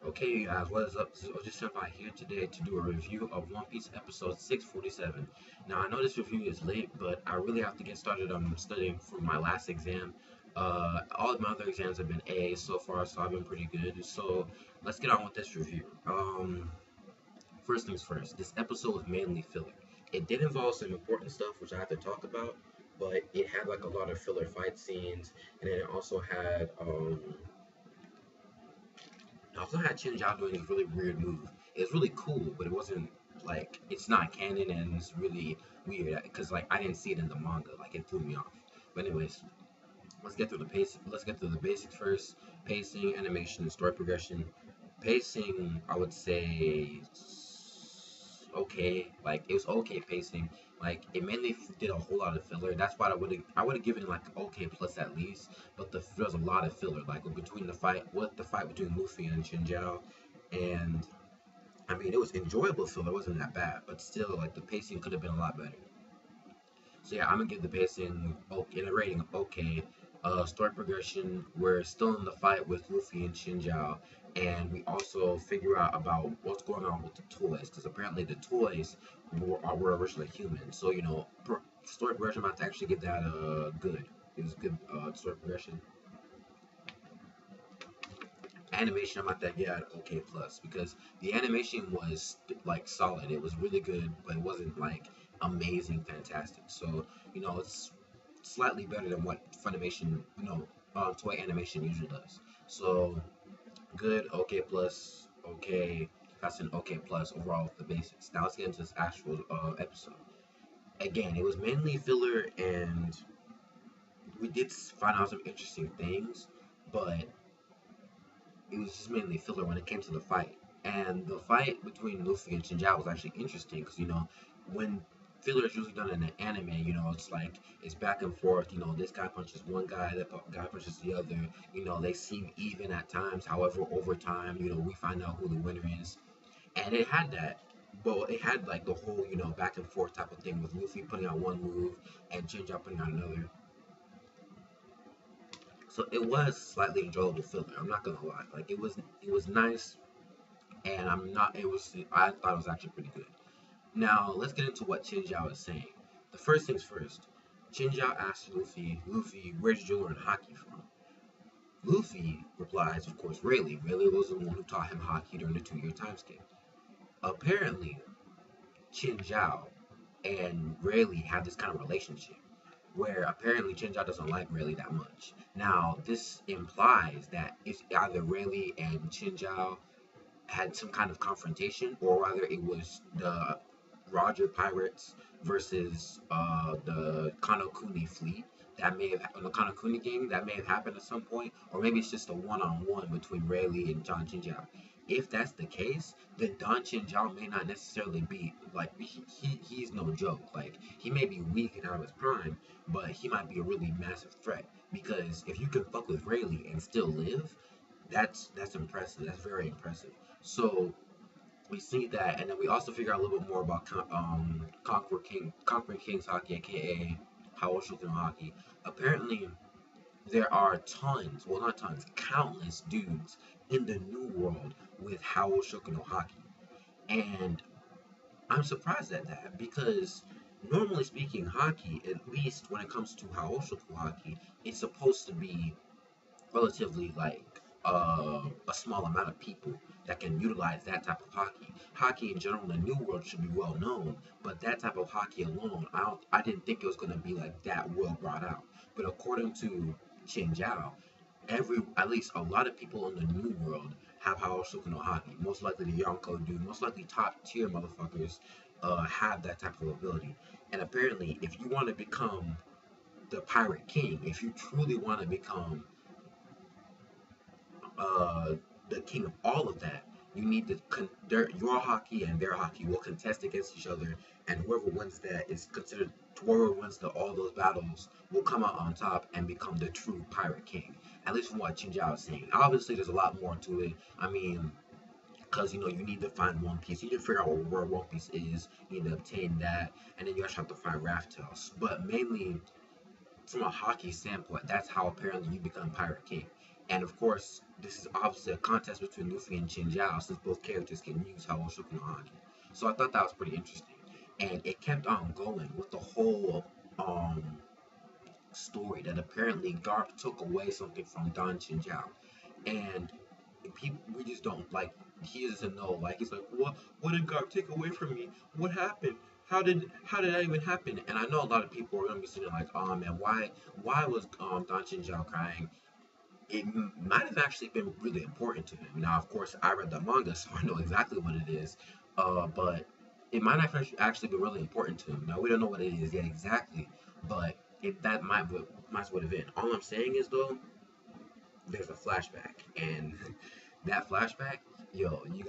Okay, guys, what is up? This is OG Senpai here today to do a review of One Piece episode 647. Now, I know this review is late, but I really have to get started on studying for my last exam. All of my other exams have been A's so far, so I've been pretty good. So, let's get on with this review. First things first, this episode was mainly filler. It did involve some important stuff, which I have to talk about, but it had like a lot of filler fight scenes, and then it also had Chinjao doing this really weird move. It's really cool, but it wasn't like it's not canon and it's really weird because like I didn't see it in the manga. Like it threw me off. But anyways, let's get through the pace. Let's get through the basics first. Pacing, animation, story progression. Pacing, I would say okay. Like it was okay pacing. Like it mainly did a whole lot of filler. That's why I would have given like okay plus at least. But there was a lot of filler. Like between the fight between Luffy and Shinjao, and I mean it was enjoyable filler. It wasn't that bad, but still like the pacing could have been a lot better. So yeah, I'm gonna give the pacing in a rating of okay. Story progression, we're still in the fight with Luffy and Shinjao, and we also figure out about what's going on with the toys, because apparently the toys were originally human. So story progression, I'm about to actually give that good. It was good story progression. Animation, I'm about to give that okay plus because the animation was like solid. It was really good, but it wasn't like amazing, fantastic. So it's slightly better than what Funimation, toy animation usually does. So good, okay plus, okay. That's an okay plus overall with the basics. Now let's get into this actual episode. Again, it was mainly filler, and we did find out some interesting things, but it was just mainly filler when it came to the fight. And the fight between Luffy and Shinjao was actually interesting because when filler is usually done in an anime, it's like it's back and forth. This guy punches one guy, that guy punches the other. They seem even at times. However, over time, we find out who the winner is, and it had that. But it had like the whole, back and forth type of thing with Luffy putting out one move and Shinjao putting out another. So it was slightly enjoyable filler. I'm not gonna lie. Like it was nice, and I thought it was actually pretty good. Now let's get into what Chinjiao is saying. The first things first. Chinjiao asks Luffy, where did you learn hockey from? Luffy replies, of course, Rayleigh. Rayleigh was the one who taught him hockey during the 2 year time skip. Apparently, Chinjiao and Rayleigh have this kind of relationship where apparently Chinjiao doesn't like Rayleigh that much. Now, this implies that it's either Rayleigh and Chinjiao had some kind of confrontation, or rather it was the Roger Pirates versus the Kanokuni fleet. That may have on the Kanokuni game that may have happened at some point, or maybe it's just a one-on-one between Rayleigh and John Chinjiao. If that's the case, then Don Chinjiao may not necessarily be like he's no joke. Like he may be weak and out of his prime, but he might be a really massive threat. Because if you can fuck with Rayleigh and still live, that's impressive. That's very impressive. So we see that, and then we also figure out a little bit more about Conquering Kings hockey, aka Haoshoku no hockey. Apparently, there are tons, well not tons, countless dudes in the New World with Haoshoku no hockey, and I'm surprised at that because normally speaking, hockey, at least when it comes to Haoshoku hockey, it's supposed to be relatively like a small amount of people that can utilize that type of hockey. Hockey in general in the New World should be well known, but that type of hockey alone, I didn't think it was going to be like that well brought out. But according to Chinjiao, at least a lot of people in the New World have Haoshoku no hockey. Most likely the Yonko do. Most likely top tier motherfuckers have that type of ability. And apparently, if you want to become the Pirate King, if you truly want to become uh, the king of all of that, you need to your hockey and their hockey will contest against each other, and whoever wins that is considered. Whoever wins all those battles will come out on top and become the true pirate king. At least from what Chinjiao is saying. Obviously, there's a lot more to it. I mean, because you need to find One Piece. You need to figure out where One Piece is. You need to obtain that, and then you actually have to find Raftails. But mainly from a hockey standpoint, that's how apparently you become Pirate King. And of course, this is obviously a contest between Luffy and Chin Jiao, since both characters can use Haoshoku no Haki. So I thought that was pretty interesting. And it kept on going with the whole story that apparently Garp took away something from Don Chin Jiao. And people, we just don't like, he doesn't know. Like, he's like, what did Garp take away from me? What happened? How did that even happen? And I know a lot of people are gonna be sitting like, oh man, why was Don Chin Jiao crying? It might have actually been really important to him. Now, of course, I read the manga, so I know exactly what it is. But it might have actually been really important to him. Now, we don't know what it is yet exactly, but that might would have been. All I'm saying is though, there's a flashback, and that flashback, yo, you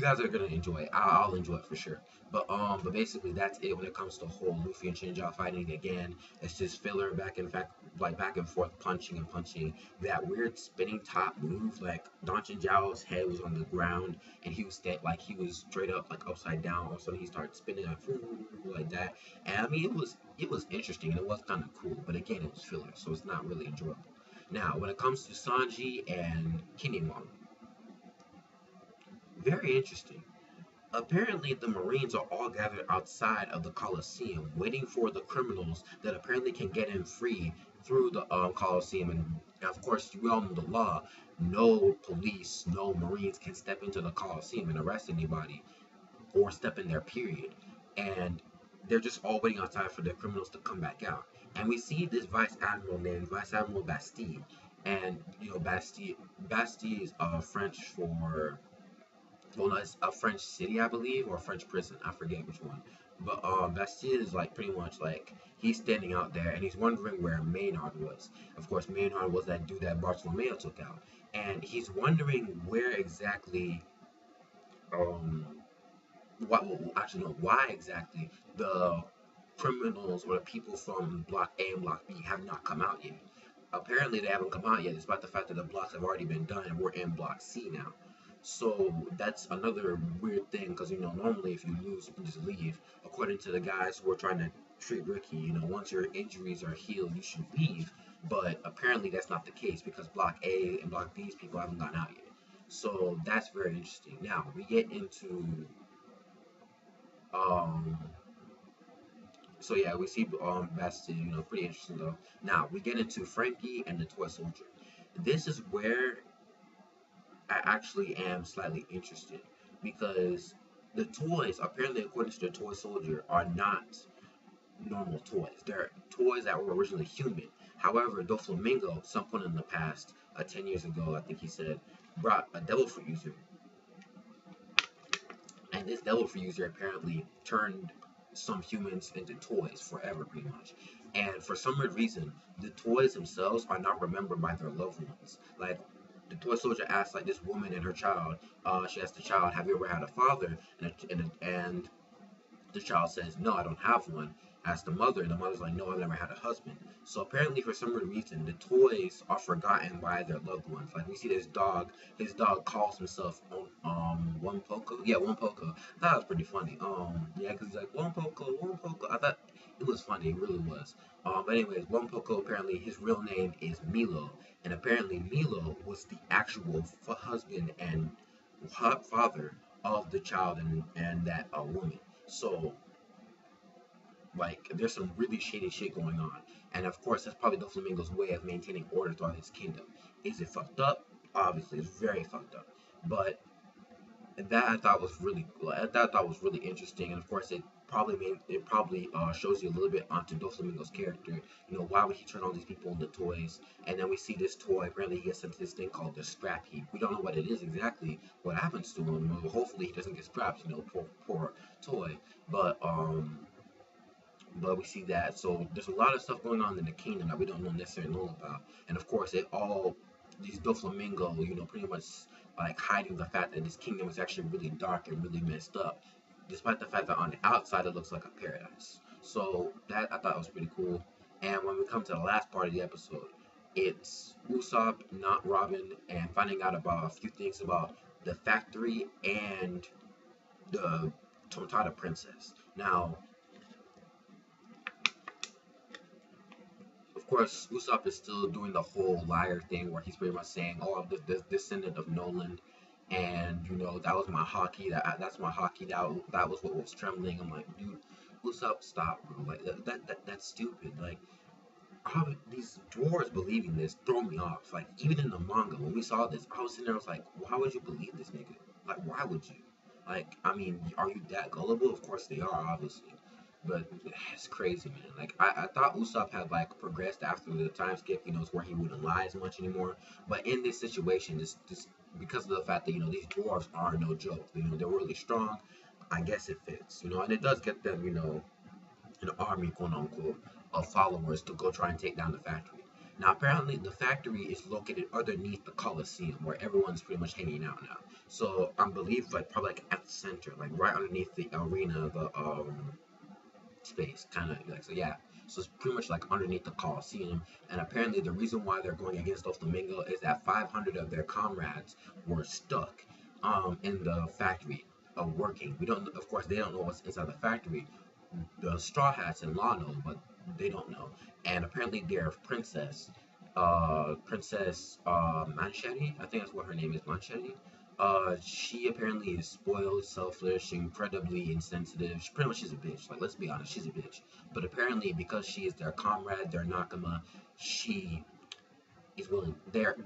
guys are gonna enjoy it. I'll enjoy it for sure. But basically that's it when it comes to whole Luffy and Shinja fighting again. It's just filler back and fact like back and forth punching and punching. That weird spinning top move, like Don Shinjao's head was on the ground and he was like he was straight up like upside down. All of a sudden he started spinning like that. And I mean it was interesting and it was kind of cool, but again it was filler, so it's not really enjoyable. Now, when it comes to Sanji and Kinemon, very interesting. Apparently, the Marines are all gathered outside of the Coliseum, waiting for the criminals that apparently can get in free through the Coliseum. And of course, we all know the law. No police, no Marines can step into the Coliseum and arrest anybody or step in there, period. And they're just all waiting outside for the criminals to come back out. And we see this vice admiral named Vice Admiral Bastille. And, Bastille is French for, well, no, it's a French city, I believe, or a French prison. I forget which one. But Bastille is like pretty much like he's standing out there and he's wondering where Maynard was. Of course, Maynard was that dude that Bartolomeo took out. And he's wondering where exactly um, actually no, why exactly the criminals or the people from Block A and Block B have not come out yet. Apparently, they haven't come out yet, despite the fact that the blocks have already been done and we're in Block C now. So that's another weird thing because normally if you lose, you can just leave. According to the guys who are trying to treat Ricky, once your injuries are healed, you should leave. But apparently, that's not the case because Block A and Block B's people haven't gotten out yet. So that's very interesting. Now we get into um, so yeah, we see Bastille, pretty interesting though. Now we get into Frankie and the Toy Soldier. This is where I actually am slightly interested because the toys, apparently according to the Toy Soldier, are not normal toys. They're toys that were originally human. However, Doflamingo, some point in the past, 10 years ago, I think he said, brought a devil fruit user. And this devil fruit user apparently turned some humans into toys forever, pretty much. And for some weird reason, the toys themselves are not remembered by their loved ones. Like the toy soldier asks, like this woman and her child. She asked the child, "Have you ever had a father?" And the child says, "No, I don't have one." Asks the mother, and the mother's like, "No, I've never had a husband." So apparently, for some weird reason, the toys are forgotten by their loved ones. Like we see this dog. His dog calls himself One Poco. Yeah, One Poco. I thought that was pretty funny. Yeah, because he's like One Poco, One Poco. I thought it was funny. It really was. But anyways, One Poco apparently his real name is Milo, and apparently Milo was the actual husband and father of the child and that woman. So like, there's some really shady shit going on. And of course, that's probably Doflamingo's way of maintaining order throughout his kingdom. Is it fucked up? Obviously, it's very fucked up. But that I thought was really cool. That I thought was really interesting. And of course, it probably shows you a little bit onto Doflamingo's character. Why would he turn all these people into toys? And then we see this toy. Apparently, he gets sent to this thing called the scrap heap. We don't know what it is exactly. What happens to him? Well, hopefully, he doesn't get scrapped. Poor toy. But we see that. So there's a lot of stuff going on in the kingdom that we don't necessarily know about. And of course, these Doflamingo, pretty much like hiding the fact that this kingdom is actually really dark and really messed up, despite the fact that on the outside it looks like a paradise. So that I thought was pretty cool. And when we come to the last part of the episode, it's Usopp, not Robin, and finding out about a few things about the factory and the Tontada princess. Now, course, Usopp is still doing the whole liar thing where he's pretty much saying, "Oh, I'm the descendant of Nolan, and that was my hockey. That's my hockey. That was what was trembling." I'm like, dude, Usopp, stop, bro. Like that's stupid. Like how these dwarves believing this throw me off. Like even in the manga, when we saw this, I was sitting there, I was like, why would you believe this nigga? Like why would you? Like I mean, are you that gullible? Of course they are, obviously. But it's crazy, man. Like I thought Usopp had like progressed after the time skip, where he wouldn't lie as much anymore. But in this situation, this because of the fact that these dwarves are no joke. They're really strong. I guess it fits, and it does get them, an army, quote unquote, of followers to go try and take down the factory. Now, apparently, the factory is located underneath the Coliseum, where everyone's pretty much hanging out now. So, I believe, like probably like at the center, like right underneath the arena, the space, kind of like so. Yeah, so it's pretty much like underneath the Coliseum. And apparently, the reason why they're going against Doflamingo is that 500 of their comrades were stuck in the factory, working. We don't, of course, they don't know what's inside the factory. The Straw Hats and Law know, but they don't know. And apparently, their Princess Manchetti, I think that's what her name is, Manchetti. She apparently is spoiled, selfish, incredibly insensitive. She pretty much is a bitch. Like, let's be honest, she's a bitch. But apparently, because she is their comrade, their Nakama, she is willing. They're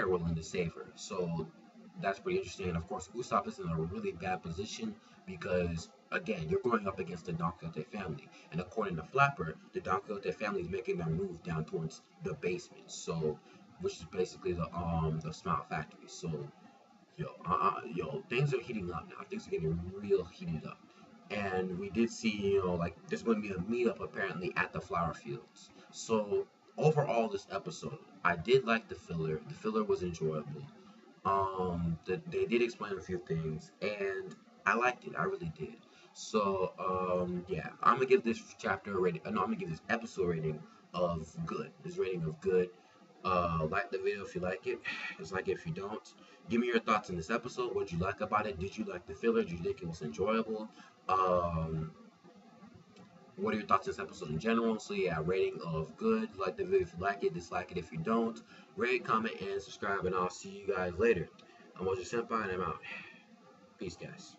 willing to save her. So that's pretty interesting. And of course, Usopp is in a really bad position because, again, you're going up against the Don Quixote family, and according to Flapper, the Don Quixote family is making their move down towards the basement. So, which is basically the Smile Factory. So, things are heating up now. Things are getting real heated up. And we did see, like there's going to be a meetup apparently at the flower fields. So overall, this episode, I did like the filler. The filler was enjoyable. They did explain a few things, and I liked it. I really did. So, yeah, I'm gonna give this chapter a rating. No, I'm gonna give this episode rating of good. This rating of good. Like the video if you like it. Dislike it if you don't. Give me your thoughts on this episode. What you like about it? Did you like the filler? Did you think it was enjoyable? Um, what are your thoughts on this episode in general? So yeah, rating of good. Like the video if you like it. Dislike it if you don't. Rate, comment, and subscribe. And I'll see you guys later. I'm Mojo Senpai, and I'm out. Peace, guys.